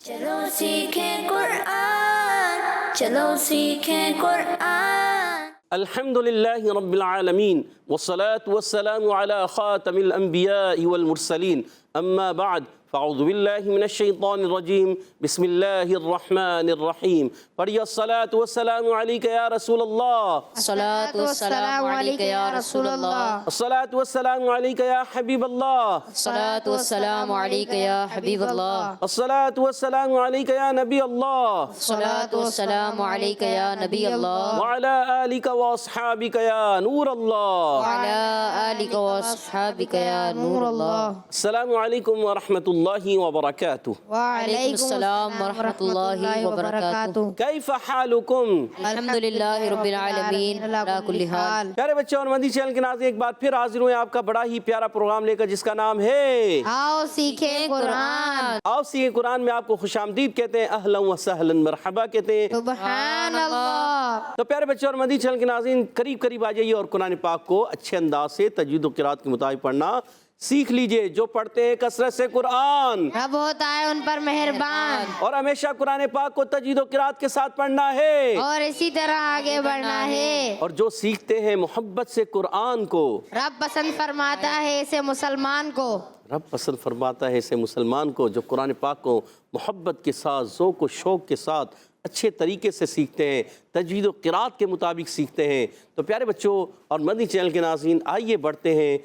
چلو سیکھیں قرآن، چلو سیکھیں قرآن۔ الحمد للہ رب العالمین والصلاة والسلام على خاتم الانبیاء والمرسلین اما بعد فاعوذ باللہ من الشیطان الرجیم بسم اللہ الرحمن الرحیم پڑھیے الصلاة والسلام علیک یا رسول اللہ، الصلاة والسلام علیک یا رسول اللہ، الصلاة والسلام علیک یا حبیب اللہ، الصلاة والسلام علیک یا حبیب اللہ، الصلاة والسلام علیک یا نبی اللہ، الصلاة والسلام علیک یا نبی اللہ، وعلی آلک واصحابک یا نور اللہ، وعلی آلک واصحابک یا نور اللہ۔ السلام علیکم ورحمۃ اللہ وبرکاتہ۔ وعلیکم السلام ورحمۃ اللہ وبرکاتہ۔ کیف حالکم؟ الحمدللہ رب العالمین علی کل حال۔ پیارے بچوں اور مدنی چینل کے ناظرین، ایک بار پھر حاضر ہوئے آپ کا بڑا ہی پیارا پروگرام لے کر، جس کا نام ہے آؤ سیکھیں قرآن۔ آؤ سیکھیں قرآن میں آپ کو خوش آمدید کہتے ہیں، اہلا و سہلا مرحبا کہتے ہیں۔ سبحان اللہ۔ تو پیارے بچوں اور مدنی چینل کے ناظرین، قریب قریب آ جائیے اور قرآن پاک کو اچھے انداز سے تجوید و قرات کے مطابق پڑھنا سیکھ لیجئے۔ جو پڑھتے ہیں کثرت سے قرآن، رب ہوتا ہے ان پر مہربان، اور ہمیشہ قرآن پاک کو تجوید و قرات کے ساتھ پڑھنا ہے، اور اسی طرح آگے بڑھنا ہے۔ اور جو سیکھتے ہیں محبت سے قرآن کو، رب پسند فرماتا ہے اسے مسلمان کو، رب پسند فرماتا ہے اسے مسلمان کو جو قرآن پاک کو محبت کے ساتھ، ذوق و شوق کے ساتھ اچھے طریقے سے سیکھتے ہیں، تجوید و قرات کے مطابق سیکھتے ہیں۔ تو پیارے بچوں اور مدنی چینل کے ناظرین، آئیے بڑھتے ہیں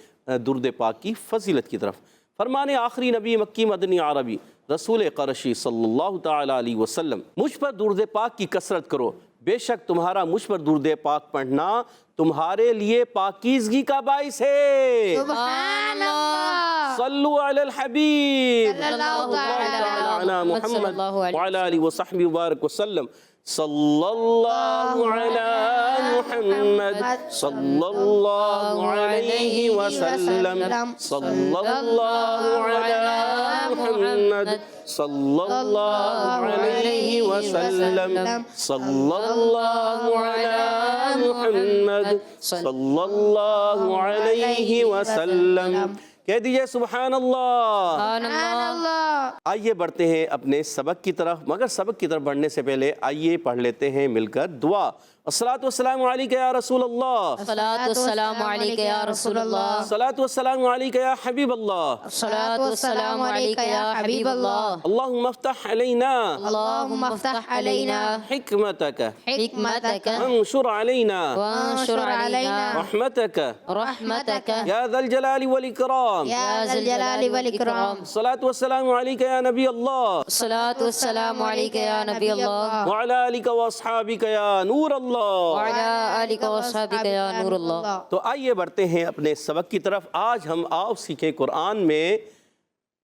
درود پاک کی فضیلت کی طرف۔ فرمان آخری نبی مکی مدنی عربی رسول قرشی صلی اللہ تعالی علیہ وسلم، مجھ پر درود پاک کی کثرت کرو، بے شک تمہارا مجھ پر درود پاک پڑھنا تمہارے لیے پاکیزگی کا باعث ہے۔ سبحان اللہ۔ صلو علی الحبیب صلی اللہ علی محمد وعلی آلہ وصحبہ وبارک وسلم۔ صلی اللہ علی محمد صلی اللہ علیہ وسلم، صلی اللہ علی محمد صلی اللہ علیہ وسلم، صلی اللہ علی محمد صلی اللہ علیہ وسلم۔ کہہ دیجئے سبحان اللہ۔ سبحان اللہ۔ آئیے بڑھتے ہیں اپنے سبق کی طرف، مگر سبق کی طرف بڑھنے سے پہلے آئیے پڑھ لیتے ہیں مل کر دعا۔ الصلاۃ والسلام علیک یا رسول اللہ، الصلاۃ والسلام علیک یا رسول اللہ، الصلاۃ والسلام علیک یا حبیب اللہ، الصلاۃ والسلام علیک یا حبیب اللہ۔ اللہم افتح علینا اللہم افتح علینا حکمتک حکمتک وانشر علینا وانشر علینا رحمتک رحمتک یا ذا الجلال والاکرام۔ یا ذا الجلال والاکرام۔ الصلاۃ والسلام علیک یا نبی اللہ، الصلاۃ والسلام علیک یا نبی اللہ، وعلی آلک واصحابک یا نور اللہ۔ وعلی آلک واصحابک یا نور اللہ۔ تو آئیے بڑھتے ہیں اپنے سبق کی طرف۔ آج ہم آؤ سیکھیں قرآن میں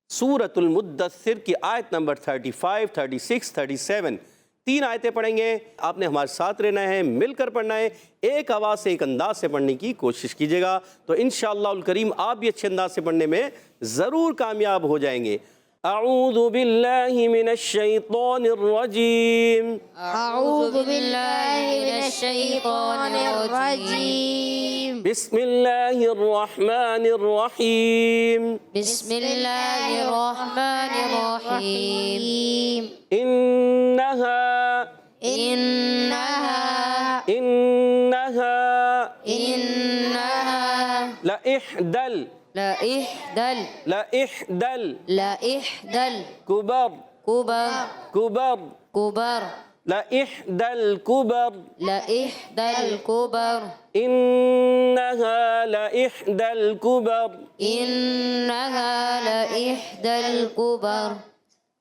سورۃ المدثر کی آیت نمبر 35، 36، 37 تین آیتیں پڑھیں گے۔ آپ نے ہمارے ساتھ رہنا ہے، مل کر پڑھنا ہے، ایک آواز سے ایک انداز سے پڑھنے کی کوشش کیجیے گا، تو انشاءاللہ الکریم آپ بھی اچھے انداز سے پڑھنے میں ضرور کامیاب ہو جائیں گے۔ اعوذ باللہ من الشیطان الرجیم، اعوذ باللہ من الشیطان الرجیم، بسم اللہ الرحمن الرحیم، بسم اللہ الرحمن الرحیم، انہا انہا انہا انہا لإحدى لإحدى لإحدى الكبر كبر كبر لإحدى الكبر لإحدى الكبر إنها لإحدى الكبر۔ إنها لإحدى الكبر۔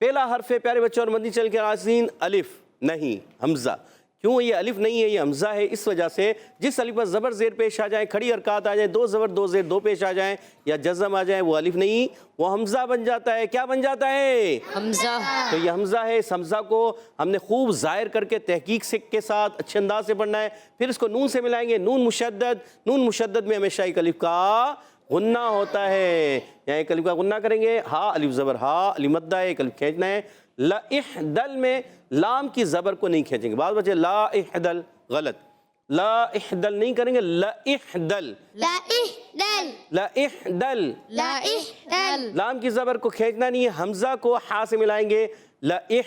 پہلا حرف ہے پیارے بچوں اور مدنی چینل کے ناظرین، الف، نہیں حمزہ۔ کیوں یہ الف نہیں ہے، یہ حمزہ ہے؟ اس وجہ سے جس الف پر زبر زیر پیش آ جائیں، کھڑی حرکات آ جائیں، دو زبر دو زیر دو پیش آ جائیں یا جزم آ جائیں، وہ الف نہیں، وہ حمزہ بن جاتا ہے۔ کیا بن جاتا ہے؟ حمزہ۔ تو یہ حمزہ ہے۔ اس حمزہ کو ہم نے خوب ظاہر کر کے تحقیق کے ساتھ اچھے انداز سے پڑھنا ہے۔ پھر اس کو نون سے ملائیں گے، نون مشدد، نون مشدد میں ہمیشہ ایک الف کا غنہ ہوتا ہے، یہاں ایک الف کا غنہ کریں گے، ہا الف زبر ہا، الف مدہ ہے، ایک الف کھینچنا ہے۔ لإحدل میں لام کی زبر کو نہیں کھینچیں گے، بعض بچے لا احدل، غلط، لا احدل نہیں کریں گے، لإحدل، لإحدل لإحدل، لإحدل، لام کی زبر کو کھینچنا نہیں ہے، حمزہ کو ہا سے ملائیں گے، لئح،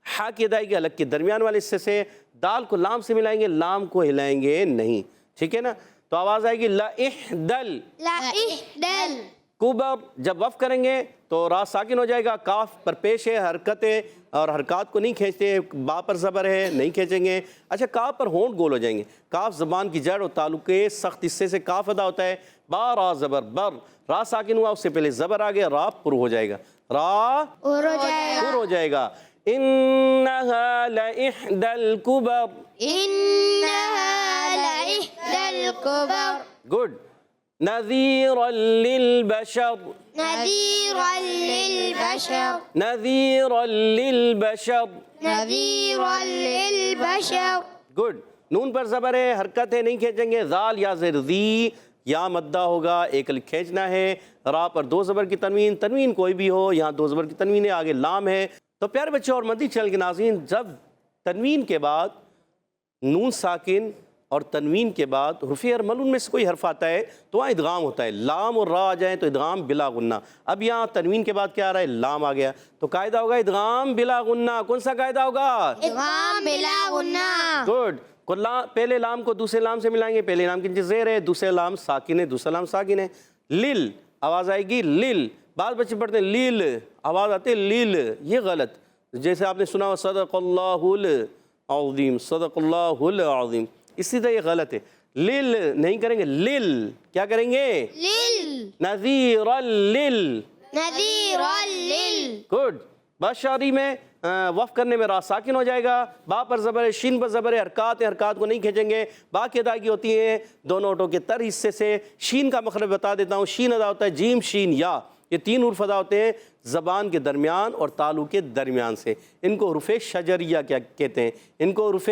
ہا کی ادائیگی الگ کے درمیان والے حصے سے، دال کو لام سے ملائیں گے، لام کو ہلائیں گے نہیں، ٹھیک ہے نا؟ تو آواز آئے گی لئحدل، لئحدل، کبر، جب وقف کریں گے تو را ساکن ہو جائے گا، کاف پر پیش ہے، حرکتیں اور حرکات کو نہیں کھینچتے، با پر زبر ہے نہیں کھینچیں گے۔ اچھا کاف پر ہونٹ گول ہو جائیں گے، کاف زبان کی جڑ اور تعلق کے سخت حصے سے کاف ادا ہوتا ہے، با را زبر بر، را ساکن ہوا اس سے پہلے زبر آ گیا، را پر ہو جائے گا، را اور ہو جائے گا، پر ہو جائے گا۔ انہا لإحدى الکبر، انہا لإحدى الکبر، گڈ۔ نذیرا للبشر، نذیرا للبشر، نذیرا للبشر، نذیرا للبشر، گڈ۔ نون پر زبر ہے، حرکت ہے نہیں کھینچیں گے، ذال یا زیر ذی، یا مدہ ہوگا، ایک الف کھینچنا ہے، را پر دو زبر کی تنوین، تنوین کوئی بھی ہو، یہاں دو زبر کی تنوین ہے، آگے لام ہے۔ تو پیارے بچوں اور مدنی چینل کے ناظرین، جب تنوین کے بعد نون ساکن اور تنوین کے بعد حروف ارملون میں سے کوئی حرف آتا ہے تو وہاں ادغام ہوتا ہے، لام اور را آ جائیں تو ادغام بلا غنہ۔ اب یہاں تنوین کے بعد کیا آ رہا ہے؟ لام آ گیا، تو قاعدہ ہوگا ادغام بلا غنہ۔ کون سا قاعدہ ہوگا؟ ادغام بلا غنہ، گڈ۔ پہلے لام کو دوسرے لام سے ملائیں گے، پہلے لام کی نیچے زیر ہے، دوسرے لام ساکن ہے، دوسرا لام ساکن ہے۔ لل، آواز آئے گی لل، بعض بچے پڑھتے ہیں لیل، آواز آتے ہے لیل، یہ غلط۔ جیسے آپ نے سنا ہو صدق اللہ العظیم، صدق اللہ العظیم، اسی طرح یہ غلط ہے، لل نہیں کریں گے، لل کیا کریں گے؟ لل، نذیرا لل، نذیرا لل، گڈ۔ بشاری میں وقف کرنے میں را ساکن ہو جائے گا، با پر زبر ہے، شین پر زبر ہے، حرکات ہیں، حرکات کو نہیں کھینچیں گے، با کی ادائیگی ہوتی ہے دونوں ہوٹوں کے تر حصے سے۔ شین کا مخرج بتا دیتا ہوں، شین ادا ہوتا ہے جیم شین یا، یہ تین حروف ادا ہوتے ہیں زبان کے درمیان اور تالو کے درمیان سے، ان کو حروف شجریہ کیا کہتے ہیں؟ ان کو حروف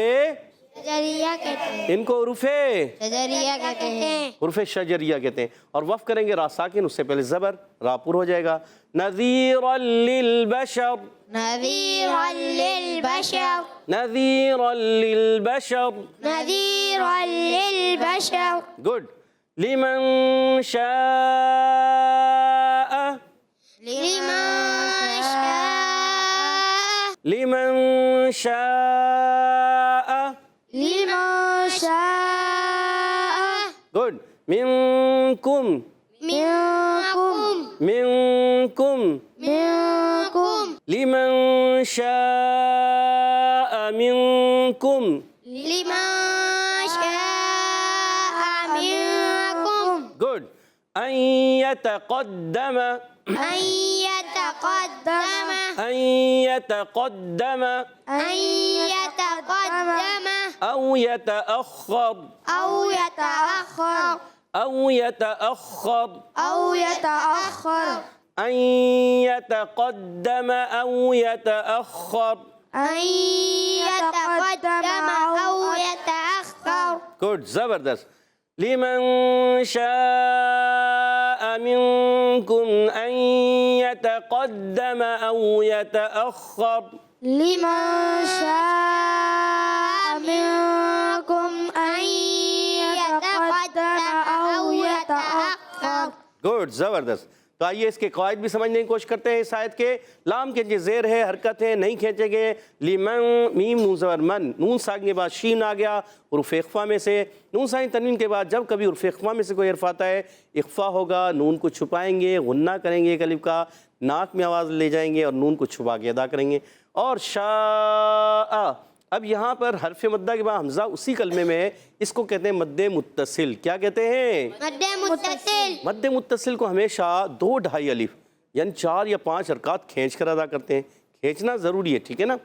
شجریہ کہتے ہیں، ان کو حروف شجریہ کہتے ہیں، حروف شجریہ کہتے ہیں، اور وقف کریں گے را ساکن، اس سے پہلے زبر، را پر ہو جائے گا۔ نذیرا للبشر، نذیرا للبشر، نذیرا للبشر، نذیرا للبشر، گڈ۔ لمن شاء، لمن شاء، لمن شاء، لمن شاء، گڈ۔ منکم، منکم، منکم، منکم، لمن شاء منکم، لمن شاء منکم، گڈ۔ ان یتقدم، أن يتقدم، ان یتقدم، أن يتقدم، او یتأخر، أو يتأخر، او یتأخر، أو يتأخر، ان یتقدم او یتأخر، أن يتقدم أو يتأخر، گڈ، زبردست۔ لمن شاء منکم ان یتقدم او یتأخر، لمن شاء منكم أن يتقدم أو يتأخر، گڈ، زبردست۔ تو آئیے اس کے قواعد بھی سمجھنے کی کوشش کرتے ہیں۔ اس آیت کے لام کے نیچے زیر ہے، حرکت ہے، نہیں کھینچیں گے۔ لیمن، میم نون زبر من، نون ساکن کے بعد شین آ گیا حروف اخفا میں سے۔ نون ساکن تنوین کے بعد جب کبھی حروف اخفا میں سے کوئی حرف آتا ہے، اخفا ہوگا، نون کو چھپائیں گے، غنہ کریں گے ایک الف کا، ناک میں آواز لے جائیں گے اور نون کو چھپا کے ادا کریں گے۔ اور شاء، اب یہاں پر حرف مدہ کے بعد حمزہ اسی کلمے میں ہے، اس کو کہتے ہیں مد متصل۔ کیا کہتے ہیں؟ مد متصل، مد متصل کو ہمیشہ 2 ڈھائی الف یعنی 4 یا 5 حرکات کھینچ کر ادا کرتے ہیں، کھینچنا ضروری ہے، ٹھیک ہے نا؟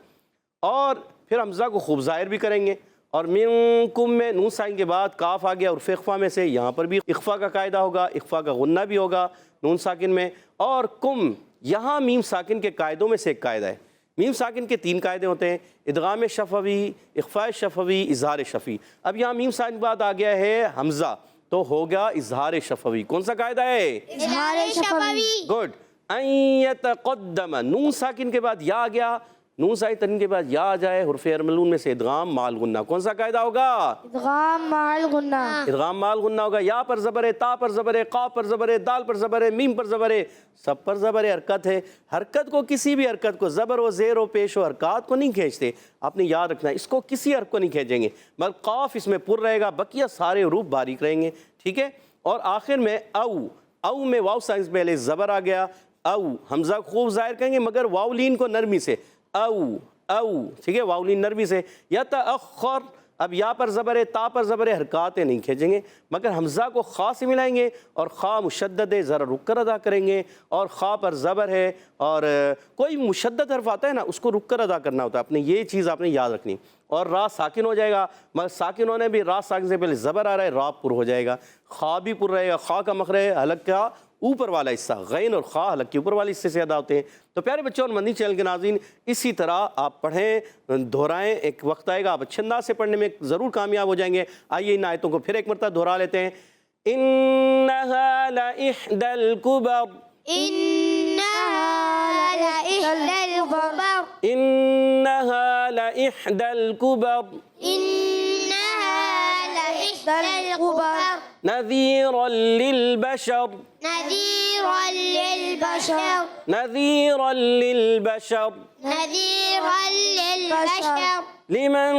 اور پھر حمزہ کو خوب ظاہر بھی کریں گے۔ اور منکم میں نون ساکن کے بعد کاف آ گیا حروف اخفا میں سے، یہاں پر بھی اخفا کا قاعدہ ہوگا، اخفا کا غنہ بھی ہوگا نون ساکن میں۔ اور کم، یہاں میم ساکن کے قاعدوں میں سے ایک قاعدہ ہے۔ میم ساکن کے 3 قاعدے ہوتے ہیں، ادغام شفوی، اخفاء شفوی، اظہار شفوی۔ اب یہاں میم ساکن کے بعد آ گیا ہے حمزہ تو ہوگا اظہار شفوی۔ کون سا قاعدہ ہے؟ اظہار شفوی، گڈ۔ ان یتقدم، نون ساکن کے بعد یا آ گیا نون سائی تنوین کے بعد یا آ جائے حرف ارملون میں سے ادغام مال غنہ، کون سا قاعدہ ہوگا؟ ادغام مع الغنہ، ادغام مال غنہ ہوگا۔ یا پر زبر ہے، تا پر زبر ہے، قاف پر زبر ہے، دال پر زبر ہے، میم پر زبر ہے، سب پر زبر ہے۔ حرکت ہے، حرکت کو کسی بھی حرکت کو زبر و زیر و پیش و حرکات کو نہیں کھینچتے، آپ نے یاد رکھنا ہے، اس کو کسی حرف کو نہیں کھینچیں گے، بلکہ قاف اس میں پر رہے گا، بقیہ سارے حروف باریک رہیں گے، ٹھیک ہے۔ اور آخر میں او میں واو سائنس پہلے زبر آ گیا، او حمزہ خوب ظاہر کریں گے مگر واولین کو نرمی سے، او ٹھیک ہے، واولین نرمی سے۔ یتأخر، اب یا پر زبر ہے، تا پر زبر ہے، حرکاتیں نہیں کھینچیں گے مگر حمزہ کو خا سے ملائیں گے اور خا مشدد ہے، ذرا رک کر ادا کریں گے، اور خا پر زبر ہے اور کوئی مشدد حرف آتا ہے نا اس کو رک کر ادا کرنا ہوتا ہے، اپنے یہ چیز آپ نے یاد رکھنی۔ اور را ساکن ہو جائے گا مگر ساکن ہونے بھی را ساکن سے پہلے زبر آ رہا ہے، را پر ہو جائے گا، خا بھی پر رہے گا، خا کا مخرج حلق کا اوپر والا حصہ، غین اور خا حلق کے اوپر والے حصے سے ادا ہوتے ہیں۔ تو پیارے بچوں اور مدنی چینل کے ناظرین، اسی طرح آپ پڑھیں، دہرائیں، ایک وقت آئے گا آپ اچھے انداز سے پڑھنے میں ضرور کامیاب ہو جائیں گے۔ آئیے ان آیتوں کو پھر ایک مرتبہ دہرا لیتے ہیں۔ انہا لإحدى الکبر، إنها لإحدى الكبر، انہا لإحدى الکبر إنها لإحدى الكبر نذیرا للبشر، نذيرا للبشر، نذیرا للبشر نذيرا للبشر لمن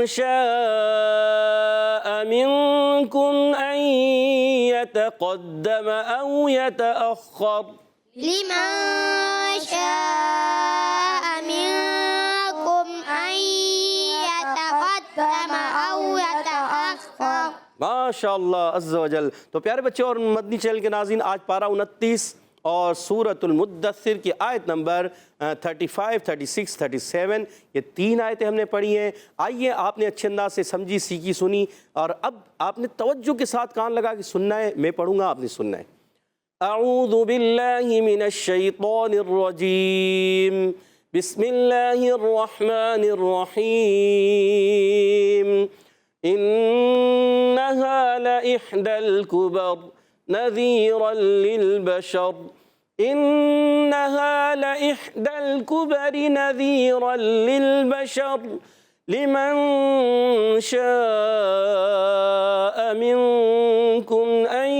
شاء منكم أن يتقدم أو يتأخر، لمن شاء منكم أن يتقدم أو يتأخر۔ ماشاء اللہ عز و جل۔ تو پیارے بچے اور مدنی چینل کے ناظرین، آج پارہ 29 اور سورۃ المدثر کی آیت نمبر 35، 36، 37، یہ 3 آیتیں ہم نے پڑھی ہیں۔ آئیے، آپ نے اچھے انداز سے سمجھی، سیکھی، سنی، اور اب آپ نے توجہ کے ساتھ کان لگا کے سننا ہے، میں پڑھوں گا آپ نے سننا ہے۔ اعوذ باللہ من الشیطان الرجیم، بسم اللہ الرحمن الرحیم۔ انہا لإحدى الکبر نذیرا للبشر، انہا لإحدى الکبر نذیرا للبشر لمن شاء منکم ان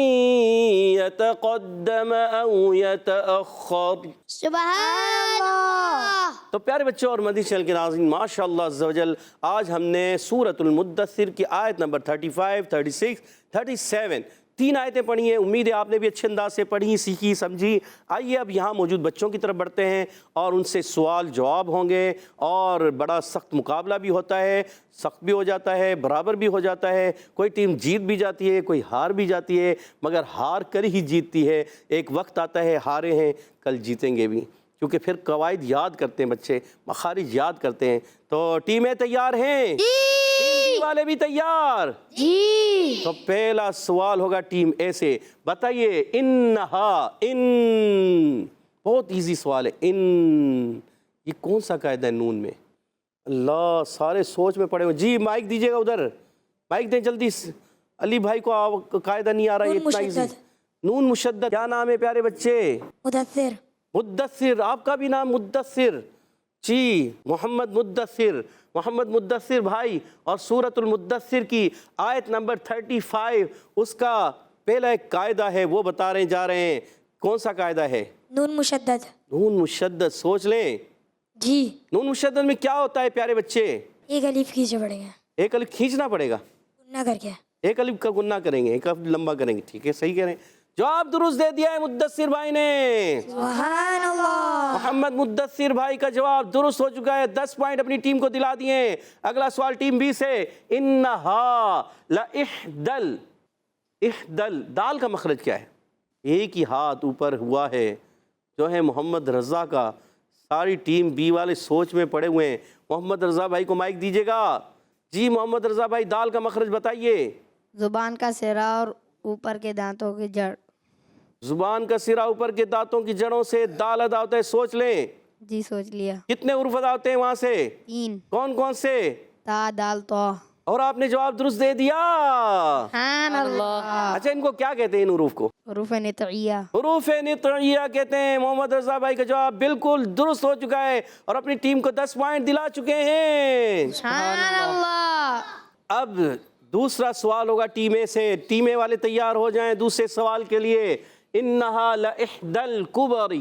يتقدم او يتأخر۔ سبحان اللہ۔ تو پیارے بچوں اور مدنی چینل کے ناظرین، ماشاءاللہ عز و جل، آج ہم نے سورۃ المدثر کی آیت نمبر 35، 36، 37 3 آیتیں پڑھی ہیں۔ امید ہے آپ نے بھی اچھے انداز سے پڑھی، سیکھی، سمجھی۔ آئیے اب یہاں موجود بچوں کی طرف بڑھتے ہیں اور ان سے سوال جواب ہوں گے، اور بڑا سخت مقابلہ بھی ہوتا ہے، سخت بھی ہو جاتا ہے، برابر بھی ہو جاتا ہے، کوئی ٹیم جیت بھی جاتی ہے، کوئی ہار بھی جاتی ہے، مگر ہار کر ہی جیتتی ہے۔ ایک وقت آتا ہے، ہارے ہیں، کل جیتیں گے بھی، کیونکہ پھر قواعد یاد کرتے ہیں بچے، مخارج یاد کرتے ہیں۔ تو ٹیمیں تیار ہیں؟ ٹیم والے بھی تیار؟ جی۔ تو پہلا سوال ہوگا ٹیم اے سے، بتائیے انہا، بہت ایزی سوال ہے، یہ کون سا قاعدہ ہے نون میں؟ اللہ، سارے سوچ میں پڑے ہوئے۔ جی مائک دیجیے گا ادھر، مائک دیں جلدی، علی بھائی کو قاعدہ نہیں آ رہا، یہ اتنا ایزی۔ نون مشدد، کیا نام ہے پیارے بچے؟ مدثر۔ مدثر، آپ کا بھی نام مدثر؟ جی، محمد مدثر بھائی، اور سورۃ المدثر کی آیت نمبر 35، اس کا پہلا ایک قاعدہ ہے، وہ بتا رہے جا رہے ہیں۔ کون سا قاعدہ ہے؟ نون مشدد۔ نون مشدد، سوچ لیں، جی۔ نون مشدد میں کیا ہوتا ہے پیارے بچے؟ ایک الف کھینچنا پڑے گا، ایک الف کھینچنا پڑے گا، گنہ کر کے۔ ایک الف کا گنہ کریں گے، ایک الف لمبا کریں گے، ٹھیک ہے، صحیح کہہ رہے ہیں۔ جواب درست دے دیا ہے مدثر بھائی نے، سبحان اللہ۔ محمد مدثر بھائی کا جواب درست ہو چکا ہے، 10 پوائنٹ اپنی ٹیم کو دلا دیے۔ اگلا سوال ٹیم بی سے، انہا لإحدل، احدل، دال کا مخرج کیا ہے؟ ایک ہی ہاتھ اوپر ہوا ہے جو ہے محمد رضا کا۔ ساری ٹیم بی والے سوچ میں پڑے ہوئے ہیں۔ محمد رضا بھائی کو مائک دیجیے گا۔ جی محمد رضا بھائی، دال کا مخرج بتائیے۔ زبان کا سرا اور اوپر کے دانتوں کی جڑ۔ زبان کا سرا اوپر کے دانتوں کی جڑوں سے دال ادا ہوتا ہے، سوچ لیں۔ جی سوچ لیا۔ کتنے حروف ادا ہوتے ہیں وہاں سے؟ 3، کون کون سے؟ تا، دال، تو۔ اور آپ نے جواب درست دے دیا۔ سبحان اللہ۔ اچھا، ان کو کیا کہتے ہیں ان حروف کو؟ حروف نطعیہ. حروف نطعیہ کہتے ہیں. محمد رضا بھائی کا جواب بالکل درست ہو چکا ہے اور اپنی ٹیم کو 10 پوائنٹ دلا چکے ہیں. سبحان اللہ. اب دوسرا سوال ہوگا ٹیم اے سے. ٹیم اے والے تیار ہو جائیں دوسرے سوال کے لیے. انہا لإحدى الکبر.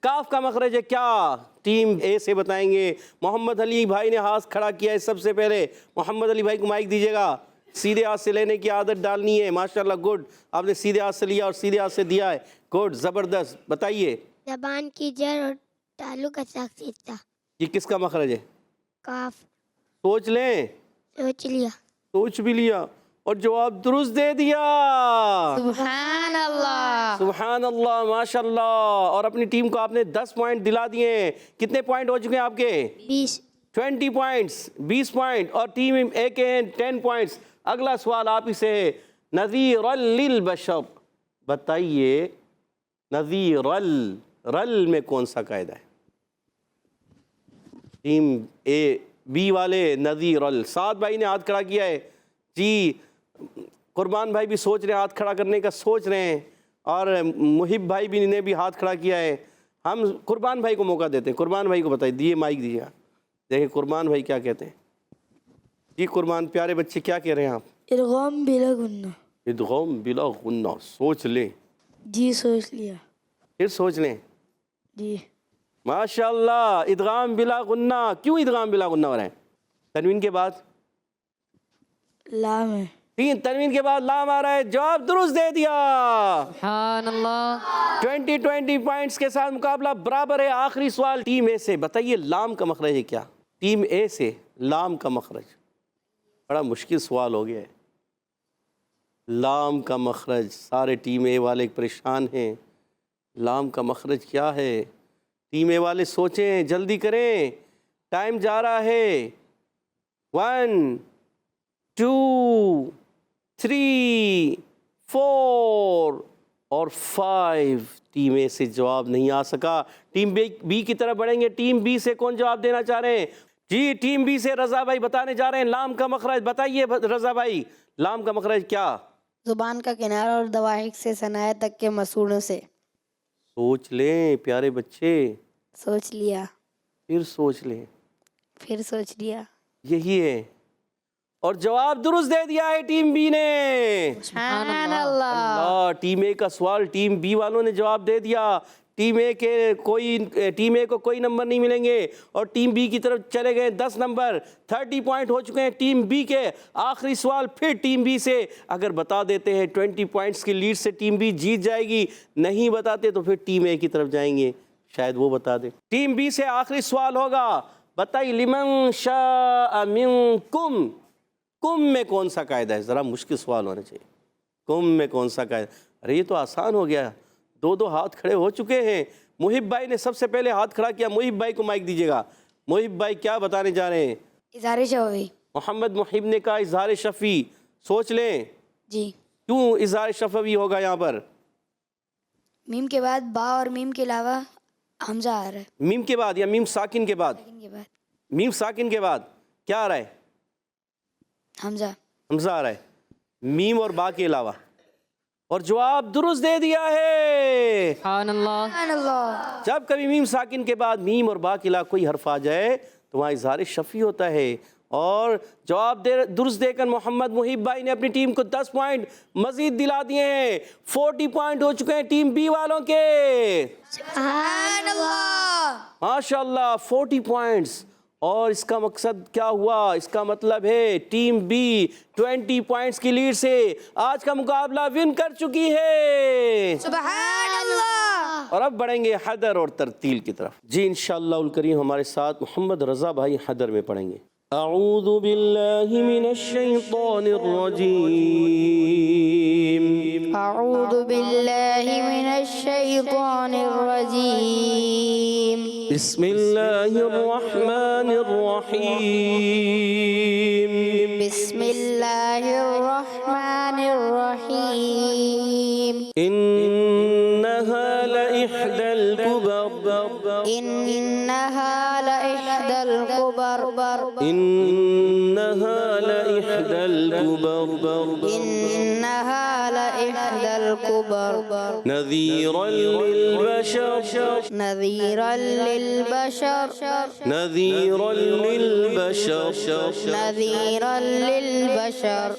کاف کا مخرج ہے کیا؟ ٹیم اے سے بتائیں گے. محمد علی بھائی نے ہاتھ کھڑا کیا ہے سب سے پہلے. محمد علی بھائی کو مائک دیجیے گا. سیدھے ہاتھ سے لینے کی عادت ڈالنی ہے. ماشاءاللہ گڈ. آپ نے سیدھے ہاتھ سے لیا اور سیدھے ہاتھ سے دیا ہے. گڈ زبردست. بتائیے. زبان کی جڑ اور تعلق ساکتہ. یہ کس کا مخرج ہے؟ کاف. سوچ لیں. سوچ لیا. سوچ بھی لیا اور جواب درست دے دیا. سبحان اللہ. سبحان اللہ ماشاءاللہ. اور اپنی ٹیم کو آپ نے 10 پوائنٹ دلا دیے. کتنے پوائنٹ ہو چکے ہیں آپ کے؟ 20. 20 پوائنٹس. 20 پوائنٹ. اور ٹیم اے کے ہیں 10 پوائنٹس. اگلا سوال آپ ہی سے ہے. نذیرا للبشر. بتائیے نذیر رل میں کون سا قاعدہ ہے؟ ٹیم اے بی والے نذیر ال. سعد بھائی نے ہاتھ کھڑا کیا ہے جی. قربان بھائی بھی سوچ رہے ہیں, ہاتھ کھڑا کرنے کا سوچ رہے ہیں. اور محب بھائی بھی نے بھی ہاتھ کھڑا کیا ہے. ہم قربان بھائی کو موقع دیتے ہیں. قربان بھائی کو بتائیے. دیے مائک دیجیے. دیکھیں قربان بھائی کیا کہتے ہیں. جی قربان پیارے بچے کیا کہہ رہے ہیں آپ؟ ادغام بلا غنہ. ادغام بلا غنہ. سوچ لیں. جی سوچ لیا. پھر سوچ لیں. جی ماشاءاللہ. ادغام بلا غنہ. کیوں ادغام بلا غنہ ہو رہا ہے؟ تنوین کے بعد لام ہے. تنوین کے بعد لام آ رہا ہے. جواب درست دے دیا. سبحان اللہ. 20 پوائنٹس کے ساتھ مقابلہ برابر ہے. آخری سوال ٹیم اے سے. بتائیے لام کا مخرج ہے کیا؟ ٹیم اے سے لام کا مخرج. بڑا مشکل سوال ہو گیا ہے. لام کا مخرج. سارے ٹیم اے والے پریشان ہیں. لام کا مخرج کیا ہے؟ ٹیم اے والے سوچیں, جلدی کریں, ٹائم جا رہا ہے. 1 2 3 4 اور 5. ٹیم اے سے جواب نہیں آ سکا. ٹیم بی کی طرف بڑھیں گے. ٹیم بی سے کون جواب دینا چاہ رہے ہیں؟ جی ٹیم بی سے رضا بھائی بتانے جا رہے ہیں لام کا مخرج. بتائیے رضا بھائی لام کا مخرج کیا؟ زبان کا کنارہ اور دواحق سے ثنائے تک کے مسوڑوں سے. سوچ لیں پیارے بچے. سوچ لیا. پھر سوچ لیں. پھر سوچ لیا. یہی ہے. اور جواب درست دے دیا ہے ٹیم بی نے. سبحان اللہ. اللہ. ٹیم اے کا سوال ٹیم بی والوں نے جواب دے دیا. ٹیم اے کو کوئی نمبر نہیں ملیں گے اور ٹیم بی کی طرف چلے گئے 10 نمبر. 30 پوائنٹ ہو چکے ہیں ٹیم بی کے. آخری سوال پھر ٹیم بی سے. اگر بتا دیتے ہیں 20 پوائنٹس کی لیڈ سے ٹیم بی جیت جائے گی. نہیں بتاتے تو پھر ٹیم اے کی طرف جائیں گے, شاید وہ بتا دے. ٹیم بی سے آخری سوال ہوگا. بتائیے لمن شاء منکم. کم میں کون سا قاعدہ ہے؟ ذرا مشکل سوال ہونا چاہیے. کم میں کون سا قاعدہ؟ ارے یہ تو آسان ہو گیا. 2 ہاتھ کھڑے ہو چکے ہیں. محب بھائی نے سب سے پہلے ہاتھ کھڑا کیا. محب بھائی کو مائک دیجیے گا. محب بھائی کیا بتانے جا رہے ہیں؟ اظہار شفوی. محمد محب نے کہا اظہار شفوی. سوچ لیں. جی کیوں اظہار شفوی ہوگا یہاں پر؟ میم کے بعد با اور میم کے علاوہ حمزہ آ رہا ہے. میم کے بعد یا میم ساکن کے بعد؟ ساکن کے بعد میم ساکن کے بعد کیا آ رہا ہے؟ حمزہ. حمزہ آ رہا ہے میم اور با کے علاوہ. اور جواب درست دے دیا ہے. سبحان اللہ. سبحان اللہ. جب کبھی میم ساکن کے بعد میم اور با کے علاوہ کوئی حرف آ جائے تو وہاں اظہار شفوی ہوتا ہے. اور جواب درست دے کر محمد محب بھائی نے اپنی ٹیم کو 10 پوائنٹ مزید دلا دیے ہیں. 40 پوائنٹ ہو چکے ہیں ٹیم بی والوں کے. سبحان اللہ. ماشاءاللہ 40 پوائنٹس. اور اس کا مقصد کیا ہوا؟ اس کا مطلب ہے ٹیم بی 20 پوائنٹس کی لیڈ سے آج کا مقابلہ ون کر چکی ہے. سبحان اللہ. اور اب بڑھیں گے حدر اور ترتیل کی طرف. جی انشاءاللہ الکریم ہمارے ساتھ محمد رضا بھائی حدر میں پڑھیں گے. اعوذ باللہ من الشیطان الرجیم. اعوذ باللہ من الشیطان الرجیم. بسم اللہ الرحمن الرحیم. بسم اللہ الرحمن الرحیم. انہا لإحدى الکبر. انہا لإحدى الكبر إنها لإحدى الكبر إنها لإحدى الكبر نذيرا للبشر نذيرا للبشر نذيرا للبشر نذيرا للبشر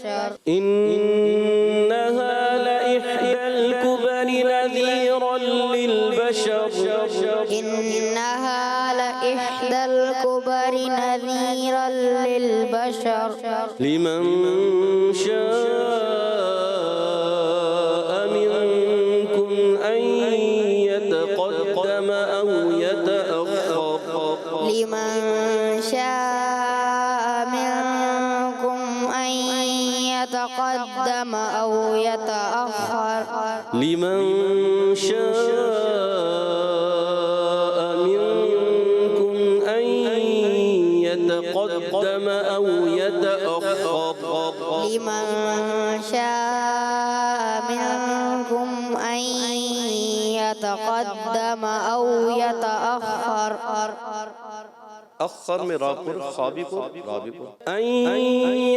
إنها لإحدى الكبر نذيرا للبشر إنها لإحدى الكبر نذيرا للبشر لمن شاء منكم أن يتقدم أو يتأخر لمن شاء منكم أن يتقدم أو يتأخر لمن شاء منكم أن يتقدم أو يتأخر لمن شاء منكم أن يتقدم أو يتأخر أخر میں راپر خابقر أن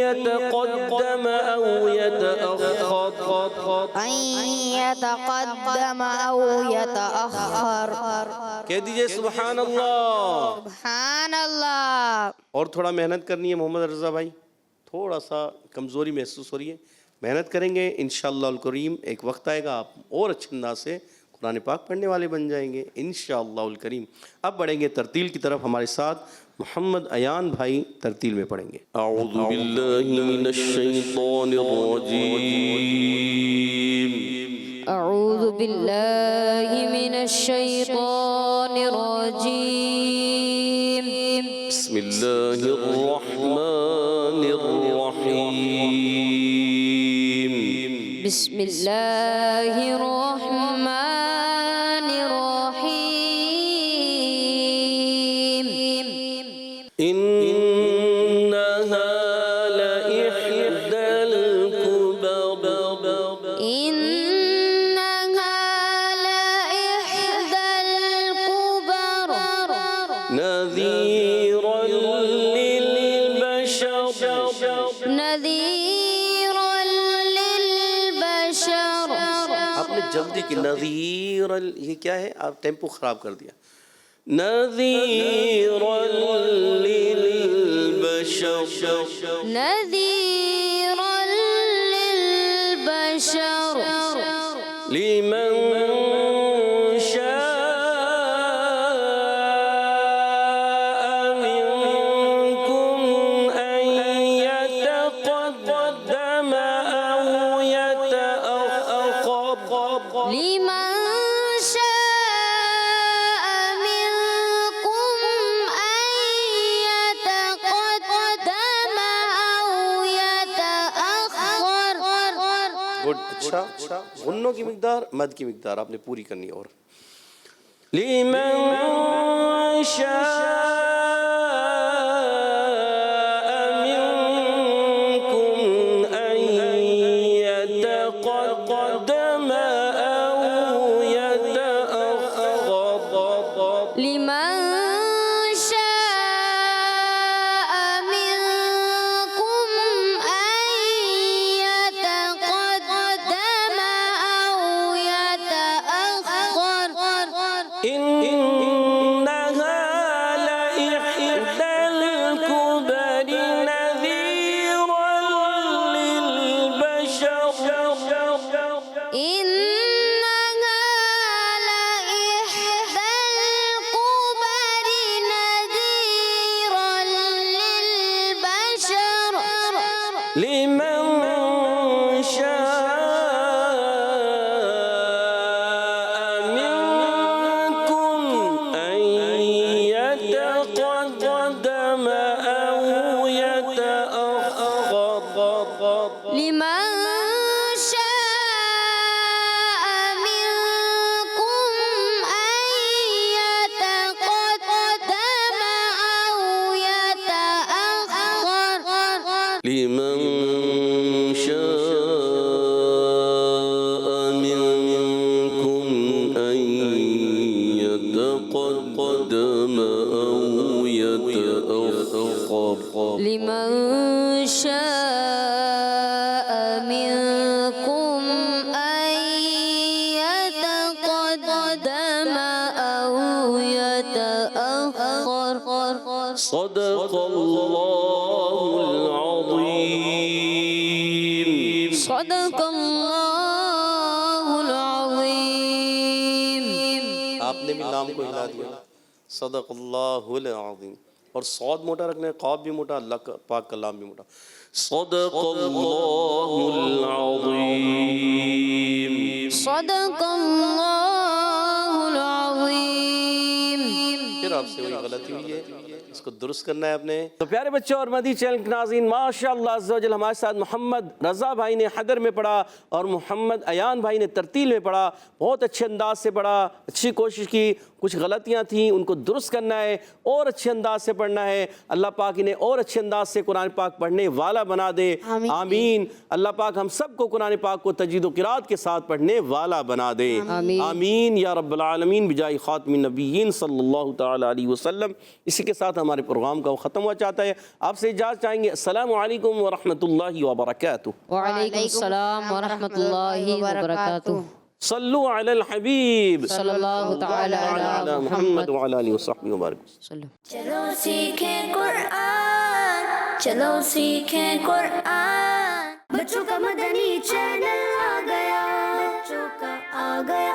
يتقدم أو يتأخر أن يتقدم أو يتأخر کہہ دیجئے سبحان اللہ سبحان اللہ. اور تھوڑا محنت کرنی ہے محمد رضا بھائی تھوڑا سا کمزوری محسوس ہو رہی ہے محنت کریں گے انشاءاللہ الکریم ایک وقت آئے گا آپ اور اچھے انداز سے قرآن پاک پڑھنے والے بن جائیں گے انشاءاللہ الکریم اب بڑھیں گے ترتیل کی طرف ہمارے ساتھ محمد ایان بھائی ترتیل میں پڑھیں گے اعوذ باللہ من الشیطان الرجیم أعوذ بالله من الشيطان الرجيم بسم اللہ الرحمن الرحیم بسم الله الرحمن الرحيم إنها لإحدى الكبر إنها لإحدى الكبر نذيرا للبشر نذيرا للبشر. آپ نے جلدی کی نذیر یہ کیا ہے آپ ٹیمپو خراب کر دیا نذیرا للبشر نذيرا للبشر لمن شاء منكم أن يتقدم أو يتأخر لمن شاء منكم أن يتقدم أو يتأخر. گڈ اچھا غنوں کی مقدار مد کی مقدار آپ نے پوری کرنی اور لمن شاء منكم أن يتقدم أو يتأخر لمن شاء منكم أن يتقدم أو يتأخر. إنها لإحدى الكبر نذيرا للبشر إنها لإحدى الكبر نذيرا للبشر لمن شاء منكم أن يتقدم أو يتأخر لمن شاء منكم أن يتقدم أو يتأخر لمن شاء منكم أن يتقدم أو يتأخر لمن شاء منكم أن يتقدم أو يتأخر صدق اللہ العظیم. صدق اللہ العظیم. آپ نے بھی نام کو ہلا دیا. صدق اللہ العظیم. اور صاد موٹا رکھنا ہے، قاف بھی موٹا، اللہ کا پاک کلام بھی موٹا. صدق اللہ العظیم. صدق اللہ العظیم. پھر آپ سے وہی غلطی ہوئی ہے، اس کو درست کرنا ہے آپ نے. تو پیارے بچوں اور مدی چینل کے ناظرین، ماشاءاللہ عز و جل ہمارے ساتھ محمد رضا بھائی نے حدر میں پڑھا اور محمد ایان بھائی نے ترتیل میں پڑھا. بہت اچھے انداز سے پڑھا، اچھی کوشش کی. کچھ غلطیاں تھیں ان کو درست کرنا ہے اور اچھے انداز سے پڑھنا ہے. اللہ پاک انہیں اور اچھے انداز سے قرآن پاک پڑھنے والا بنا دے. آمین. اللہ پاک ہم سب کو قرآن پاک کو تجوید و قرات کے ساتھ پڑھنے والا بنا دے. آمین یا رب العالمین بجائے خاتم النبیین صلی اللہ تعالی علیہ وسلم. اسی کے ساتھ ہمارے پروگرام کا ختم ہوا چاہتا ہے. آپ سے اجازت چاہیں گے. السلام علیکم ورحمۃ اللہ وبرکاتہ. وعلیکم السلام ورحمۃ اللہ وبرکاتہ. صلو علی الحبیب صلی اللہ تعالی علی محمد وعلی آلہ وصحبہ وبارک. چلو سیکھیں قرآن، چلو سیکھیں قرآن. بچوں کا مدنی چینل آ گیا، بچوں کا آ گیا.